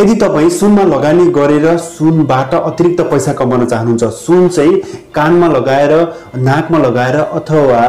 यदि तपाई सुनमा लगानी गरेर सुनबाट अतिरिक्त पैसा कमाउन चाहनुहुन्छ, सुन चाहिँ कानमा लगाएर, नाकमा लगाएर अथवा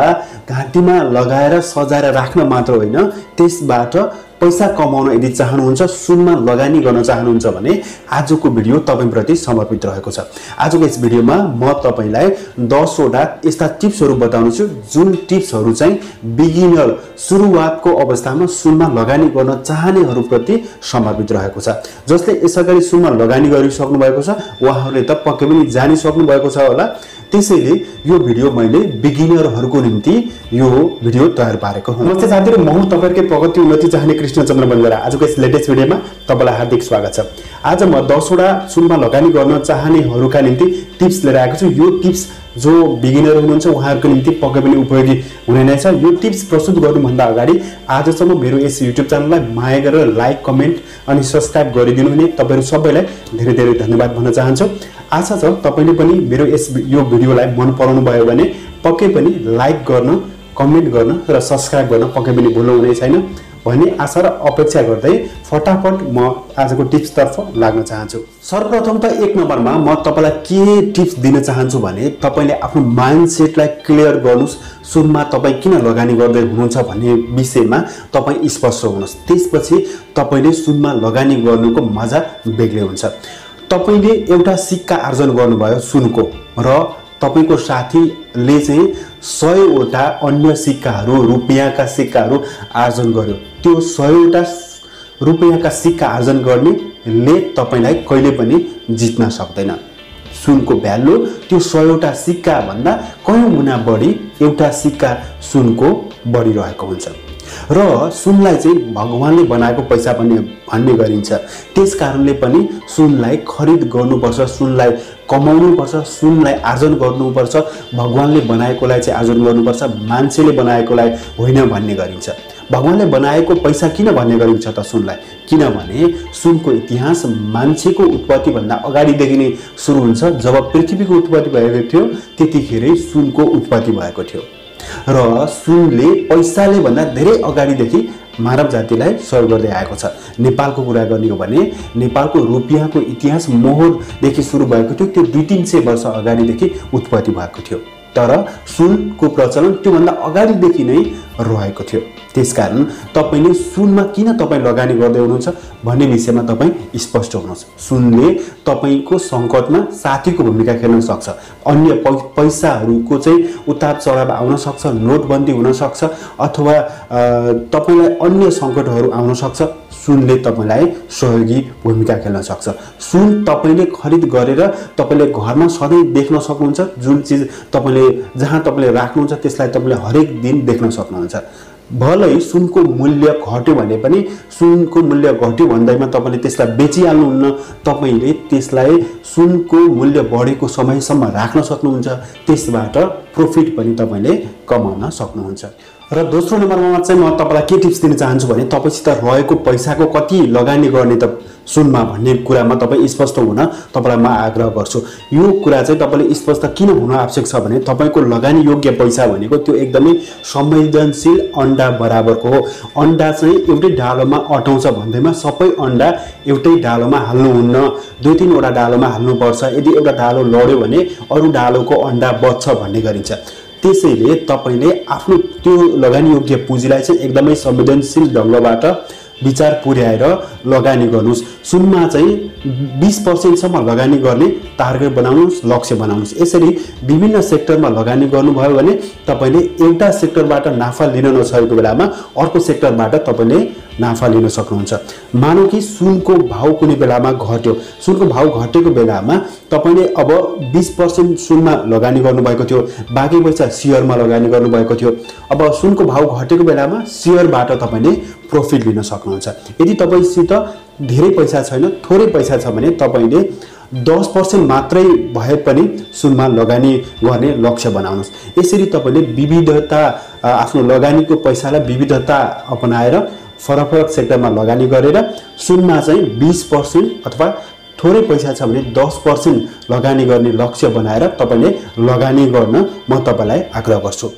घाँटीमा लगाएर सजाएर राख्न मात्र होइन, त्यसबाट पैसा कमाउन यदि चाहनुहुन्छ, सुनमा लगानी गर्न चाहनुहुन्छ भने आजको भिडियो तपाईप्रति समर्पित रहेको छ। आजको यस भिडियोमा म तपाईलाई 10 वटा यस्ता टिप्सहरू बताउनेछु जुन टिप्सहरू चाहिँ बिगिनर सुरुवातको अवस्थामा सुनमा लगानी गर्न चाहनेहरूप्रति समर्पित रहेको छ। जसले यसअगाडि सुनमा लगानी गरिसक्नु भएको छ उहाँहरूले त पक्कै पनि जानिसक्नु भएको छ होला। त्यसैले यो भिडियो मैले बिगिनरहरूको निम्ति यो भिडियो तयार पारेको हुँ। नमस्ते साथीहरु, म हुँ तपाईहरुकै प्रगति उन्नति चाहने कृष्णचन्द्र बन्जारा। आजको यस लेटेस्ट भिडियोमा तपाईलाई हार्दिक स्वागत छ। आज म 10 वटा सुनमा लगानी गर्न चाहनेहरूका निम्ति टिप्स लिएर आएको छु। यो टिप्स जो बिगिनर हुनुहुन्छ उहाँहरूको निम्ति पक्कै पनि उपयोगी हुने नै छ। यो टिप्स प्रस्तुत गर्नुभन्दा अगाडि आजसम्म मेरो यस युट्युब च्यानललाई माया गरेर लाइक, कमेन्ट अनि सब्स्क्राइब गरिदिनु हुने तपाईहरु सबैलाई धेरै धेरै धन्यवाद भन्न चाहन्छु। आशा छ तपाईले पनि मेरो यो भिडियोलाई मन पराउनु भयो भने पक्कै पनि लाइक गर्न, कमेन्ट गर्न र सब्स्क्राइब गर्न पक्कै पनि भुल्नु हुने छैन भन्ने आशा र अपेक्षा गर्दै फटाफट म आजको टिप्स तर्फ लाग्न चाहन्छु। सर्वप्रथम त 1 नम्बरमा म तपाईलाई के टिप्स दिन चाहन्छु भने तपाईले आफ्नो माइन्डसेटलाई क्लियर गर्नुस्। सुनमा तपाई किन लगानी गर्दै हुनुहुन्छ भन्ने विषयमा तपाई स्पष्ट हुनुहोस्। त्यसपछि तपाईले सुनमा लगानी गर्नुको मजा बेग्लै हुन्छ। तपाईले एउटा सिक्का आर्जन गर्नुभयो सुनको र तपाईको साथीले चाहिँ 100 वटा अन्य सिक्काहरू, रुपैयाँका सिक्काहरू आर्जन गर्यो। त्यो 100 वटा रुपैयाँका सिक्का आर्जन गर्नेले तपाईलाई कहिले पनि जित्न सक्दैन। सुनको भ्यालु त्यो 100 वटा सिक्का भन्दा कयौं गुणा बढी एउटा सिक्का सुनको बढिरहेको हुन्छ। र सुनलाई चाहिँ भगवानले बनाएको पैसा पनि भन्ने गरिन्छ। त्यसकारणले पनि सुनलाई खरिद गर्नुपर्छ, सुनलाई कमाउनुपर्छ, सुनलाई आर्जन गर्नुपर्छ। भगवानले बनाएकोलाई चाहिँ आर्जन गर्नुपर्छ, मान्छेले बनाएकोलाई होइन भन्ने गरिन्छ। भगवानले बनाएको पैसा किन भन्ने गरिन्छ त सुनलाई? किनभने सुनको इतिहास मान्छेको उत्पत्ति भन्दा अगाडिदेखि नै सुरु हुन्छ। जब पृथ्वीको उत्पत्ति भएको थियो त्यतिखेरै सुनको उत्पत्ति भएको थियो र सुनले पैसाले भन्दा धेरै अगाडिदेखि मानव जातिलाई सहयोग गर्दै आएको छ। नेपालको कुरा गर्ने हो भने नेपालको रुपैयाँको इतिहास मोहरदेखि सुरु भएको थियो। त्यो 200-300 वर्ष अगाडिदेखि उत्पत्ति भएको थियो। तर सुनको प्रचलन त्योभन्दा अगाडिदेखि नै रहेको थियो। त्यसकारण तपाईले सुनमा किन तपाई लगानी गर्दै हुनुहुन्छ भन्ने विषयमा तपाई स्पष्ट हुनुहोस्। सुनले तपाईको संकटमा साथीको भूमिका खेल्न सक्छ। अन्य पैसाहरूको चाहिँ उतार चढाव आउन सक्छ, नोटबन्दी हुन सक्छ अथवा तपाईलाई अन्य संकटहरू आउन सक्छ। सुनले तपाईलाई सहयोगी भूमिका खेल्न सक्छ। सुन तपाईले खरिद गरेर तपाईले घरमा सधैँ देख्न सक्नुहुन्छ। जुन चीज तपाईले जहाँ तपाईले राख्नुहुन्छ त्यसलाई तपाईले हरेक दिन देख्न सक्नुहुन्छ। भलै सुनको मूल्य घट्यो भने पनि सुनको मूल्य घट्यो भन्दैमा तपाईले त्यसलाई बेचिहाल्नुहुन्न। तपाईले त्यसलाई सुनको मूल्य बढेको समयसम्म राख्न सक्नुहुन्छ। त्यसबाट प्रॉफिट पनि तपाईले कमाउन सक्नुहुन्छ। र दोस्रो नम्बरमा चाहिँ म तपाईलाई के टिप्स दिन चाहन्छु भने तपाईसित रहेको पैसाको कति लगानी गर्ने त सुनमा भन्ने कुरामा तपाई स्पष्ट हुन तपाईलाई म आग्रह गर्छु। यो कुरा चाहिँ तपाईले स्पष्ट किन हुन आवश्यक छ भने तपाईको लगानी योग्य पैसा भनेको त्यो एकदमै संवेदनशील अन्डा बराबरको हो। अन्डा चाहिँ एउटै डालोमा अटाउँछ भन्दैमा सबै अन्डा एउटै डालोमा हाल्नुहुन्न, 2-3 वटा डालोमा हाल्नुपर्छ। यदि एउटा डालो लड्यो भने अरु डालोको अन्डा बच्छ भन्ने गरिन्छ। त्यसैले तपाईले आफ्नो त्यो लगानी योग्य पुँजीलाई चाहिँ एकदमै संवेदनशील ढंगबाट विचार पुर्याएर लगानी गर्नुस्। सुनमा चाहिँ 20% सम्म लगानी गर्ने टार्गेट बनाउनुस्, लक्ष्य बनाउनुस्। यसरी विभिन्न सेक्टरमा लगानी गर्नुभयो भने तपाईले एउटा सेक्टरबाट नाफा लिन नसकेको बेलामा अर्को सेक्टरबाट तपाईले नाफा लिन सक्नुहुन्छ। मानौ कि सुनको भाव कुनै बेलामा घट्यो, सुनको भाव घटेको बेलामा तपाईले अब 20% सुनमा लगानी गर्नुभएको थियो, बाँकी पैसा शेयरमा लगानी गर्नुभएको थियो। अब सुनको भाव घटेको बेलामा शेयरबाट तपाईले प्रॉफिट लिन सक्नुहुन्छ। यदि तपाईसित धेरै पैसा छैन, थोरै पैसा छ भने तपाईले 10% मात्रै भए पनि सुनमा लगानी गर्ने लक्ष्य बनाउनुस्। यसरी तपाईले विविधता, आफ्नो लगानीको पैसालाई विविधता अपनाएर फरक फरक सेक्टरमा लगानी गरेर सुनमा चाहिँ 20% अथवा थोरै पैसा छ भने 10% लगानी गर्ने लक्ष्य बनाएर तपाईले लगानी गर्न म तपाईलाई आग्रह गर्छु।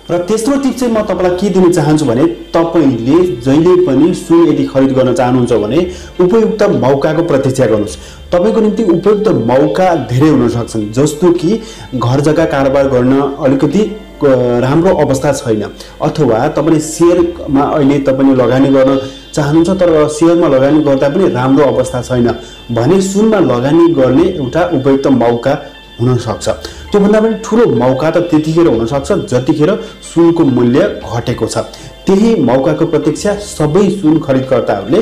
र तेस्रो टिप चाहिँ म तपाईलाई के दिन चाहन्छु भने तपाईले जहिले पनि सुन यदि खरिद गर्न चाहनुहुन्छ भने उपयुक्त मौकाको प्रतीक्षा गर्नुस्। तपाईको निम्ति उपयुक्त मौका धेरै हुन सक्छन्, जस्तो कि घर जग्गा कारोबार गर्न अलिकति राम्रो अवस्था छैन, अथवा तपाईले शेयरमा अहिले तपाईले लगानी गर्न चाहनुहुन्छ तर शेयरमा लगानी गर्दा पनि राम्रो अवस्था छैन भने सुनमा लगानी गर्ने एउटा उपयुक्त मौका हुन सक्छ। त्यो भन्दा पनि ठूलो मौका त त्यतिखेर हुन सक्छ जतिखेर सुनको मूल्य घटेको छ। त्यही मौकाको प्रतीक्षा सबै सुन खरिदकर्ताहरूले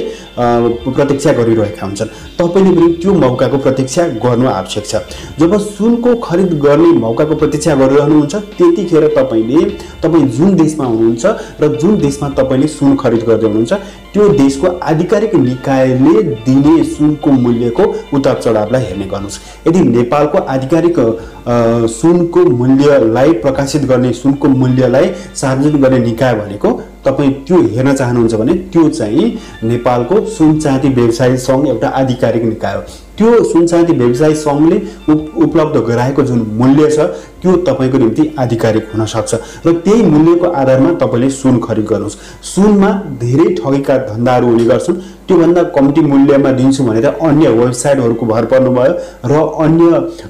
प्रतीक्षा गरिरहेका हुन्छन्। तपाईले पनि त्यो मौकाको प्रतीक्षा गर्नु आवश्यक छ। जब सुनको खरिद गर्ने मौकाको प्रतीक्षा गरिरहनुहुन्छ त्यतिखेर तपाई जुन देशमा हुनुहुन्छ र जुन देशमा तपाईले सुन खरिद गर्दै हुनुहुन्छ त्यो देशको आधिकारिक निकायले दिने सुनको मूल्यको उतार चढावलाई हेर्ने गर्नुस्। यदि नेपालको आधिकारिक सुनको मूल्यलाई प्रकाशित गर्ने सुनको मूल्यलाई सार्वजनिक गर्ने निकाय भनेको तपाई त्यो हेर्न चाहनुहुन्छ भने त्यो चाहिँ नेपालको सुन चाँदी व्यवसायी संघ एउटा आधिकारिक निकाय हो। त्यो सुन चाँदी व्यवसायी संघले उपलब्ध गराएको जुन मूल्य छ त्यो तपाईको निम्ति आधिकारिक हुन सक्छ र त्यही मूल्यको आधारमा तपाईले सुन खरिद गर्नुस्। सुनमा धेरै ठगीका धन्दाहरू हुने गर्छन्। त्यो भन्दा कम्ती मूल्यमा दिन्छु भनेर अन्य वेबसाइटहरुको भर पर्नु भयो र अन्य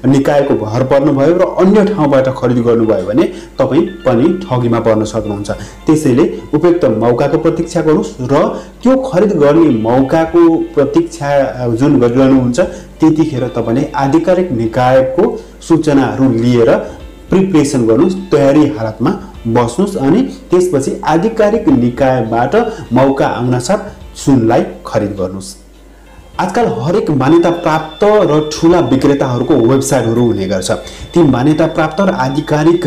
निकायको भर पर्नु भयो र अन्य ठाउँबाट खरिद गर्नु भयो भने तपाई पनि ठगीमा पर्न सक्नुहुन्छ। त्यसैले उपयुक्त मौकाको प्रतीक्षा गर्नुस् र त्यो खरिद गर्ने मौकाको प्रतीक्षा जुन गरिरहनुहुन्छ त्यतिखेर तपाईले आधिकारिक निकायको सूचनाहरू लिएर प्रिपरेसन गर्नुस्, तयारी हालतमा बस्नुस् अनि त्यसपछि आधिकारिक निकायबाट मौका आउनासाथ सुनलाई खरिद गर्नुस्। आजकल हरेक मान्यता प्राप्त र ठूला विक्रेताहरूको वेबसाइटहरू हुने गर्छ। ती मान्यता प्राप्त र आधिकारिक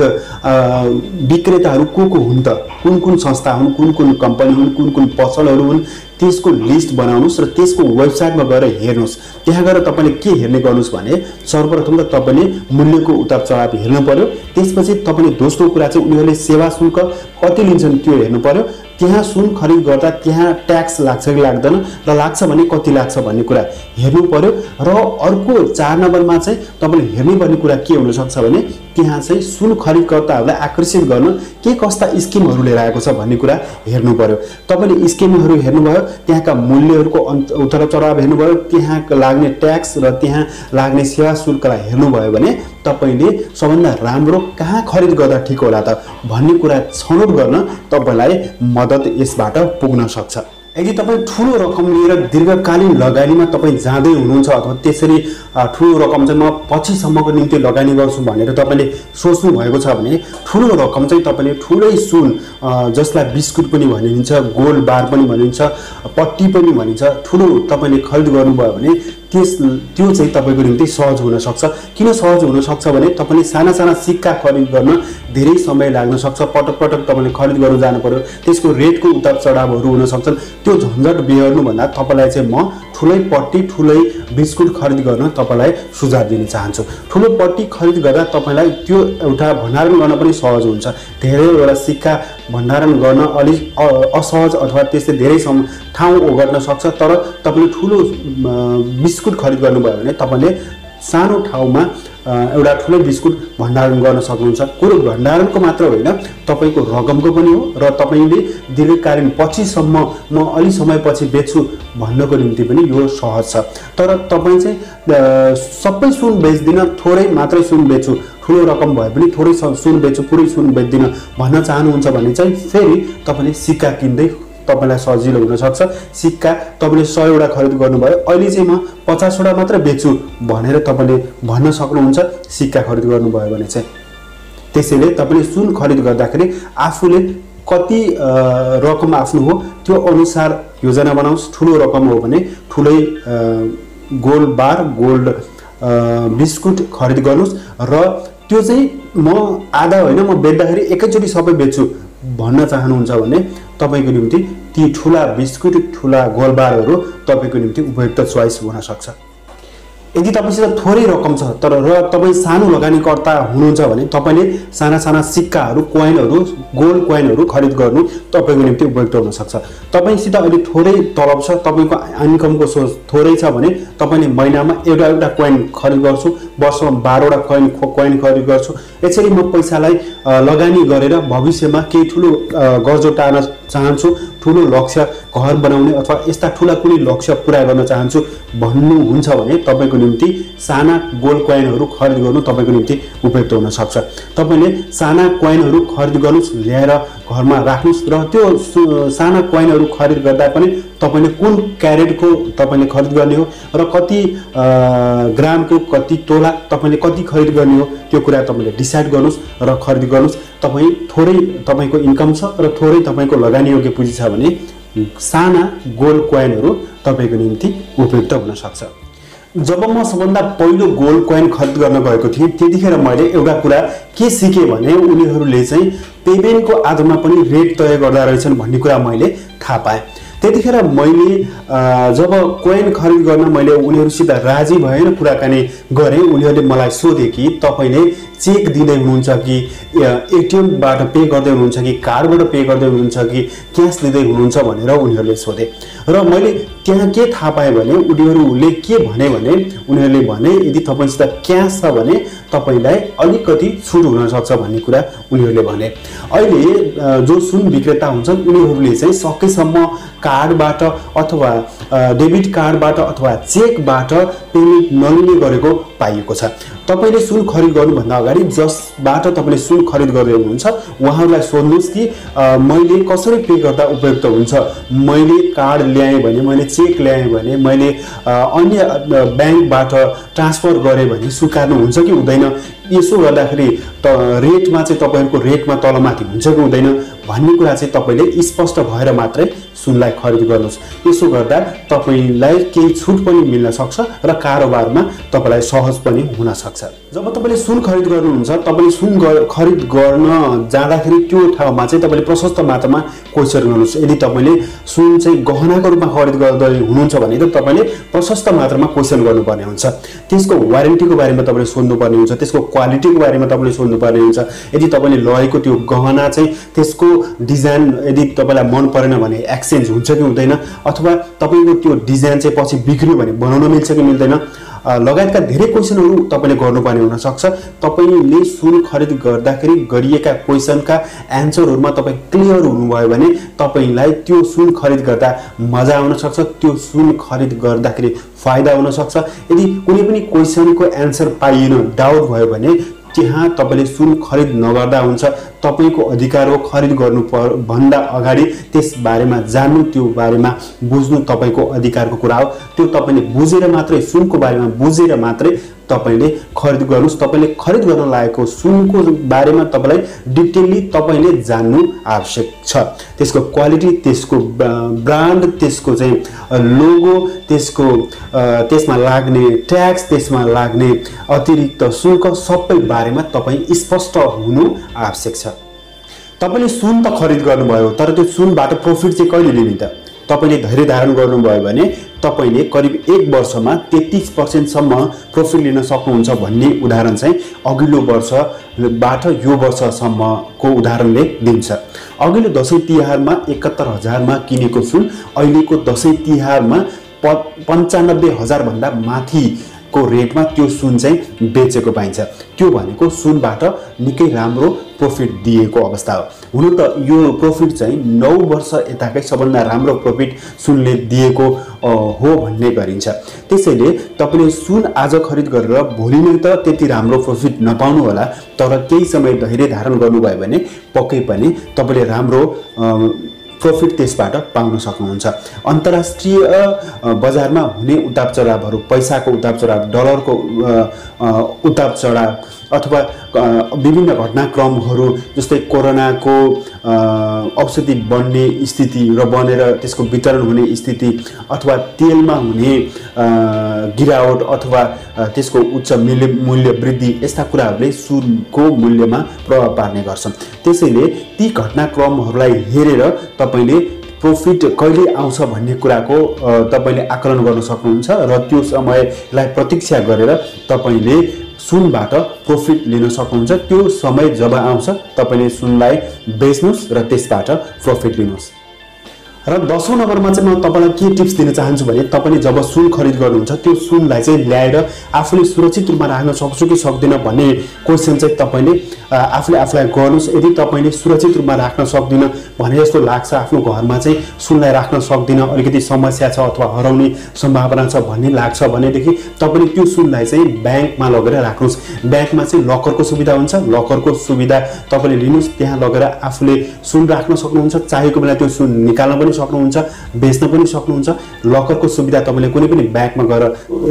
विक्रेताहरू को हुन् त, कुन संस्था हुन्, कुन कम्पनी हुन्, कुन पसलहरू हुन्, त्यसको लिस्ट बनाउनुस् र त्यसको वेबसाइटमा गएर हेर्नुस्। त्यहाँ गएर तपाईले के हेर्ने गर्नुस् भने सर्वप्रथम त तपाईले मूल्यको उतार चढाव हेर्नु पर्यो। त्यसपछि तपाईले दोस्रो कुरा चाहिँ उनीहरूले सेवा शुल्क कति लिन्छन् त्यो हेर्नु पर्यो। त्यहाँ सुन खरिद गर्दा त्यहाँ ट्याक्स लाग्छ कि लाग्दैन र लाग्छ भने कति लाग्छ भन्ने कुरा हेर्नु पर्यो। र अर्को 4 नम्बरमा चाहिँ तपाईले हेर्ने पर्ने कुरा के हुन सक्छ भने त्यहाँ चाहिँ सुन खरिदकर्ताहरूलाई आकर्षित गर्न के कस्ता स्किमहरू लिएर आएको छ भन्ने कुरा हेर्नु पर्यो। तपाईले स्किमहरू हेर्नुभयो, त्यहाँका मूल्यहरूको उतार चढाव हेर्नुभयो, त्यहाँ लाग्ने ट्याक्स र त्यहाँ लाग्ने सेवा शुल्कलाई हेर्नुभयो भने तपाईले सबभन्दा राम्रो कहाँ खरिद गर्दा ठिक होला त भन्ने कुरा छनौट गर्न तपाईलाई मद्दत यसबाट पुग्न सक्छ। यदि तपाई ठूलो रकम लिएर दीर्घकालीन लगानीमा तपाई जाँदै हुनुहुन्छ अथवा त्यसरी ठूलो रकम चाहिँ म पछिसम्मको निम्ति लगानी गर्छु भनेर तपाईले सोच्नु भएको छ भने ठूलो रकम चाहिँ तपाईले ठूलै सुन जसलाई बिस्कुट पनि भनिन्छ, गोल्ड बार पनि भनिन्छ, पट्टी पनि भनिन्छ, ठूलो तपाईले खरिद गर्नुभयो भने त्यो चाहिँ तपाईको निम्ति सहज हुन सक्छ। किन सहज हुन सक्छ भने तपाईले साना सिक्का खरिद गर्न धेरै समय लाग्न सक्छ। पटक तपाईले खरिद गर्न जानु पर्यो, त्यसको रेटको उतार चढावहरू हुन सक्छन्। त्यो झन्झट बेहोर्नु भन्दा तपाईलाई चाहिँ म ठूलै पट्टी ठूलै बिस्कुट खरिद गर्न तपाईलाई सुझाव दिन चाहन्छु। ठूलो पट्टी खरिद गर्दा तपाईलाई त्यो एउटा भण्डारण गर्न पनि सहज हुन्छ। धेरैवटा सिक्का भण्डारण गर्न अलि असहज अथवा त्यस्तै धेरै ठाउँ ओगट्न सक्छ। तर तपाईले ठूलो बिस्कुट खरिद गर्नुभयो भने तपाईले सानो ठाउँमा एउटा ठूलो बिस्कुट भण्डारण गर्न सक्नुहुन्छ। कुरो भण्डारणको मात्र होइन, तपाईको रकमको पनि हो र तपाईले दीर्घकालीन पछिसम्म म अलि समयपछि बेच्छु भन्नको निम्ति पनि यो सहज छ। तर तपाई चाहिँ सबै सुन बेच्दिन, थोरै मात्रै सुन बेच्छु, ठूलो रकम भए पनि थोरै सुन बेच्छु, पुरै सुन बेच्दिन भन्न चाहनुहुन्छ भने चाहिँ फेरि तपाईले सिक्का किन्दै तपाईलाई सजिलो हुन सक्छ। सिक्का तपाईले 100 वटा खरिद गर्नुभयो, अहिले चाहिँ म 50 वटा मात्र बेच्छु भनेर तपाईले भन्न सक्नुहुन्छ सिक्का खरिद गर्नुभयो भने चाहिँ। त्यसैले तपाईले सुन खरिद गर्दाखेरि आफूले कति रकम आफ्नो हो त्यो अनुसार योजना बनाउनुस्। ठूलो रकम हो भने ठूलै गोल्ड बार, गोल्ड बिस्कुट खरिद गर्नुस् र त्यो चाहिँ म आधा होइन म बेच्दाखेरि एकैचोटी सबै बेच्छु भन्न चाहनुहुन्छ भने तपाईको निम्ति ती ठूला बिस्कुट, ठूला गोलबारहरू तपाईको निम्ति उपयुक्त चोइस हुन सक्छ। यदि तपाईसित थोरै रकम छ तर र तपाईँ सानो लगानीकर्ता हुनुहुन्छ भने तपाईले साना साना सिक्काहरू कोइनहरू गोल्ड कोइनहरू खरिद गर्नु तपाईको निम्ति उपयुक्त हुन सक्छ। तपाईसित अहिले थोरै तलब छ, तपाईको इन्कमको सोर्स थोरै छ भने तपाईले महिनामा एउटा कोइन खरिद गर्छु, वर्षमा 12 वटा कोइन खरिद गर्छु, यसरी म पैसालाई लगानी गरेर भविष्यमा केही ठुलो गर्जो टार्न चाहन्छु, ठुलो लक्ष्य घर बनाउने अथवा यस्ता ठुला कुनै लक्ष्य पूरा गर्न चाहन्छु भन्नुहुन्छ भने तपाईको निम्ति साना गोल्ड कोइनहरू खरिद गर्नु तपाईको निम्ति उपयुक्त हुन सक्छ। तपाईले साना कोइनहरू खरिद गर्नुस्, ल्याएर घरमा राख्नुस् र त्यो साना कोइनहरू खरिद गर्दा पनि तपाईले कुन क्यारेटको तपाईले खरिद गर्ने हो र कति ग्रामको कति तोला तपाईले कति खरिद गर्ने हो त्यो कुरा तपाईले डिसाइड गर्नुस् र खरिद गर्नुस्। तपाई थोरै तपाईको इन्कम छ र थोरै तपाईको लगानी योग्य पुँजी छ भने साना गोल्ड कोइनहरू तपाईको निम्ति उपयुक्त हुन सक्छ। जब म सबभन्दा पहिलो गोल्ड कोइन खरिद गर्न गएको थिएँ त्यतिखेर मैले एउटा कुरा के सिकेँ भने उनीहरूले चाहिँ पेमेन्टको आधारमा पनि रेट तय गर्दा रहेछन् भन्ने कुरा मैले थाहा पाएँ। त्यतिखेर मैले जब कोइन खरिद गर्न मैले उनीहरूसित राजी भएन कुराकानी गरेँ, उनीहरूले मलाई सोधे कि तपाईले चेक दिँदै हुनुहुन्छ कि एटिएमबाट पे गर्दै हुनुहुन्छ कि कार्डबाट पे गर्दै हुनुहुन्छ कि क्यास दिँदै हुनुहुन्छ भनेर उनीहरूले सोधे र मैले त्यहाँ के थाहा पाएँ भने उनीहरूले के भने उनीहरूले भने यदि तपाईसित क्यास छ भने तपाईलाई अलिकति छुट हुन सक्छ भन्ने कुरा उनीहरूले भने। अहिले जो सुन विक्रेता हुन्छन् उनीहरूले चाहिँ सकेसम्म कार्डबाट अथवा डेबिट कार्डबाट अथवा चेकबाट पेमेन्ट नलिने गरेको पाइएको छ। तपाईले सुन खरिद गर्नुभन्दा अगाडि जसबाट तपाईले सुन खरिद गर्दै हुनुहुन्छ उहाँहरूलाई सोध्नुहोस् कि मैले कसरी पे गर्दा उपयुक्त हुन्छ, मैले कार्ड ल्याएँ भने, मैले चेक ल्याएँ भने, मैले अन्य ब्याङ्कबाट ट्रान्सफर गरेँ भने स्वीकार्नुहुन्छ कि हुँदैन, यसो गर्दाखेरि रेटमा चाहिँ तपाईहरुको रेटमा तलमाथि हुन्छ कि हुँदैन भन्ने कुरा चाहिँ तपाईले स्पष्ट भएर मात्रै सुनलाई खरिद गर्नुहोस्। यसो गर्दा तपाईलाई केही छुट पनि मिल्न सक्छ र कारोबारमा तपाईलाई सहज पनि हुन सक्छ। जब तपाईले सुन खरिद गर्नुहुन्छ तपाईले सुन खरिद गर्न जाँदाखेरि त्यो ठाउँमा चाहिँ तपाईले प्रशस्त मात्रामा क्वेशन गर्नुहोस्। यदि तपाईले सुन चाहिँ गहनाको रूपमा खरिद गर्दै हुनुहुन्छ भने त तपाईले प्रशस्त मात्रामा क्वेशन गर्नुपर्ने हुन्छ। त्यसको वारेन्टीको बारेमा तपाईले सोध्नुपर्ने हुन्छ, त्यसको क्वालिटीको बारेमा तपाईले सोध्नुपर्ने हुन्छ। यदि तपाईले लगेको त्यो गहना चाहिँ त्यसको डिजाइन यदि तपाईलाई मन परेन भने एक्सचेन्ज हुन्छ कि हुँदैन, अथवा तपाईको त्यो डिजाइन चाहिँ पछि बिग्रियो भने बनाउन मिल्छ कि मिल्दैन लगायतका धेरै क्वेशनहरू तपाईले गर्नुपर्ने हुन सक्छ। तपाईले सुन खरिद गर्दाखेरि गरिएका क्वेशनका एन्सरहरुमा तपाई क्लियर हुनुभयो भने तपाईलाई त्यो सुन खरिद गर्दा मजा आउन सक्छ, त्यो सुन खरिद गर्दाखेरि फाइदा हुन सक्छ। यदि कुनै पनि क्वेशनको एन्सर पाइएन, डाउट भयो भने त्यहाँ तपाईले सुन खरिद नगर्दा हुन्छ। तपाईको अधिकार हो खरिद गर्नु भन्दा अगाडि त्यस बारेमा जान्नु, त्यो बारेमा बुझ्नु तपाईको अधिकारको कुरा हो। त्यो तपाईले बुझेर मात्रै सुनको बारेमा बुझेर मात्रै तपाईले खरिद गर्नुस्। तपाईले खरिद गर्न लागेको सुनको बारेमा तपाईलाई डिटेलली तपाईले जान्नु आवश्यक छ। त्यसको क्वालिटी, त्यसको ब्रान्ड, त्यसको चाहिँ लोगो, त्यसको त्यसमा लाग्ने ट्याक्स, त्यसमा लाग्ने अतिरिक्त शुल्क सबै बारेमा तपाई स्पष्ट हुनु आवश्यक छ। तपाईले सुन त खरिद गर्नुभयो तर त्यो सुनबाट प्रॉफिट चाहिँ कहिले लिने त? तपाईले धैर्य धारण गर्नुभयो भने तपाईले करिब 1 वर्षमा 33% सम्म प्रॉफिट लिन सक्नुहुन्छ भन्ने उदाहरण चाहिँ अघिल्लो वर्षबाट यो वर्षसम्मको उदाहरणले दिन्छ। अघिल्लो दशैं तिहारमा 71,000 मा किनेको सुन अहिलेको दशैं तिहारमा 95,000 भन्दा माथि को रेटमा त्यो सुन चाहिँ बेचेको पाइन्छ। त्यो भनेको सुनबाट निकै राम्रो प्रॉफिट दिएको अवस्था हो। हुन त यो प्रॉफिट चाहिँ 9 वर्ष यताकै सबभन्दा राम्रो प्रॉफिट सुनले दिएको हो भन्ने गरिन्छ। त्यसैले तपाईले सुन आज खरिद गरेर भोलि नै त त्यति राम्रो प्रॉफिट नपाउनु होला, तर केही समय धैर्य धारण गर्नुभयो भने पक्कै पनि तपाईले राम्रो प्रॉफिट त्यसबाट पाउन सक्नुहुन्छ। अन्तर्राष्ट्रिय बजारमा हुने उतार चढावहरू, पैसाको उतार चढाव, डलरको उतार चढाव अथवा विभिन्न घटनाक्रमहरू जस्तै कोरोनाको औषधि बढ्ने स्थिति र बनेर त्यसको वितरण हुने स्थिति अथवा तेलमा हुने गिरावट अथवा त्यसको उच्च मूल्य वृद्धि यस्ता कुराहरूले सुनको मूल्यमा प्रभाव पार्ने गर्छन्। त्यसैले ती घटनाक्रमहरूलाई हेरेर तपाईले प्रॉफिट कहिले आउँछ भन्ने कुराको तपाईले आकलन गर्न सक्नुहुन्छ र त्यो समयलाई प्रतीक्षा गरेर तपाईले सुनबाट प्रॉफिट लिन सक्नुहुन्छ। त्यो समय जब आउँछ तपाईले सुनलाई बेच्नुस् र त्यसबाट प्रॉफिट लिनुस्। र 10औं नम्बरमा चाहिँ म तपाईलाई के टिप्स दिन चाहन्छु भने तपाईले जब सुन खरिद गर्नुहुन्छ त्यो सुनलाई चाहिँ ल्याएर आफूले सुरक्षित रूपमा राख्न सक्छु कि सक्दिन भन्ने क्वेशन चाहिँ तपाईले आफूले आफूलाई गर्नुस्। यदि तपाईले सुरक्षित रूपमा राख्न सक्दिन भने जस्तो लाग्छ, आफ्नो घरमा चाहिँ सुनलाई राख्न सक्दिन, अलिकति समस्या छ अथवा हराउने सम्भावना छ भन्ने लाग्छ भनेदेखि तपाईले त्यो सुनलाई चाहिँ ब्याङ्कमा लगेर राख्नुस्। ब्याङ्कमा चाहिँ लकरको सुविधा हुन्छ, लकरको सुविधा तपाईले लिनुस्, त्यहाँ लगेर आफूले सुन राख्न सक्नुहुन्छ। चाहेको बेला त्यो सुन निकाल्न पनि सक्नुहुन्छ, बेच्न पनि सक्नुहुन्छ। लकरको सुविधा तपाईले कुनै पनि ब्याङ्कमा गएर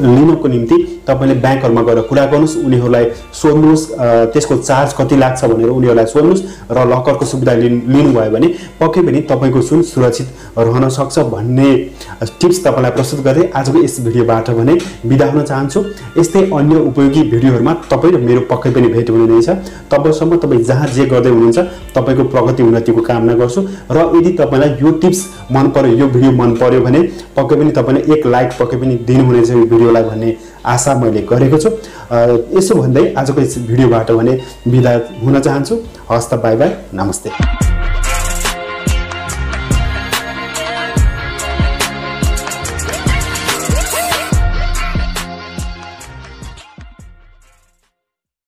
लिनको निम्ति तपाईले ब्याङ्कहरुमा गएर कुरा गर्नुस्, उनीहरुलाई सोध्नुस् त्यसको चार्ज कति लाग्छ भनेर उनीहरुलाई सोध्नुस् र लकरको सुविधा लिनु भयो भने पक्कै पनि तपाईको सुन सुरक्षित रहन सक्छ भन्ने टिप्स तपाईलाई प्रस्तुत गर्दै आजको यस भिडियोबाट भने बिदा हुन चाहन्छु। यस्तै अन्य उपयोगी भिडियोहरुमा तपाई र मेरो पक्कै पनि भेट हुने नै छ। तबसम्म तपाई जहाँ जे गर्दै हुनुहुन्छ तपाईको प्रगति उन्नतिको कामना गर्छु र यदि तपाईलाई यो टिप्स मन पर्यो, यो भिडियो मन पर्यो भने पक्कै पनि तपाईले एक लाइक पक्कै पनि दिनुहुनेछ यो भिडियोलाई भन्ने आशा मैले गरेको छु। यसो भन्दै आजको यस भिडियोबाट भने बिदा हुन चाहन्छु। हस्त बाइ बाइ, नमस्ते।